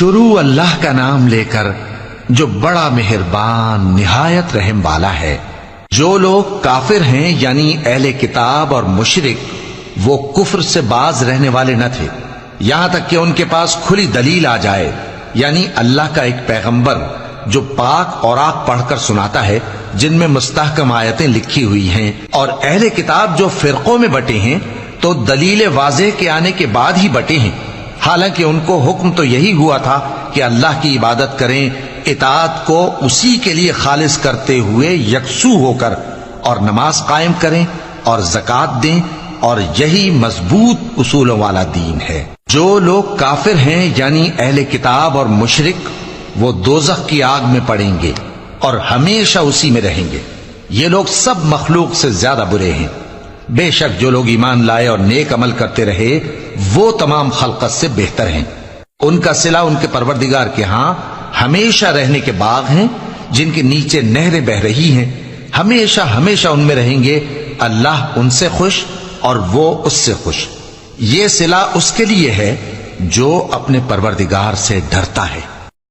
شروع اللہ کا نام لے کر جو بڑا مہربان نہایت رحم والا ہے۔ جو لوگ کافر ہیں یعنی اہل کتاب اور مشرک، وہ کفر سے باز رہنے والے نہ تھے یہاں تک کہ ان کے پاس کھلی دلیل آ جائے، یعنی اللہ کا ایک پیغمبر جو پاک اوراق پڑھ کر سناتا ہے جن میں مستحکم آیتیں لکھی ہوئی ہیں، اور اہل کتاب جو فرقوں میں بٹے ہیں تو دلیل واضح کے آنے کے بعد ہی بٹے ہیں، حالانکہ ان کو حکم تو یہی ہوا تھا کہ اللہ کی عبادت کریں، اطاعت کو اسی کے لیے خالص کرتے ہوئے یکسو ہو کر، اور نماز قائم کریں اور زکوٰۃ دیں، اور یہی مضبوط اصولوں والا دین ہے۔ جو لوگ کافر ہیں یعنی اہل کتاب اور مشرک، وہ دوزخ کی آگ میں پڑیں گے اور ہمیشہ اسی میں رہیں گے۔ یہ لوگ سب مخلوق سے زیادہ برے ہیں۔ بے شک جو لوگ ایمان لائے اور نیک عمل کرتے رہے وہ تمام خلقت سے بہتر ہیں۔ ان کا صلہ ان کے پروردگار کے ہاں ہمیشہ رہنے کے باغ ہیں جن کے نیچے نہریں بہ رہی ہیں، ہمیشہ ہمیشہ ان میں رہیں گے۔ اللہ ان سے خوش اور وہ اس سے خوش۔ یہ صلہ اس کے لیے ہے جو اپنے پروردگار سے ڈرتا ہے۔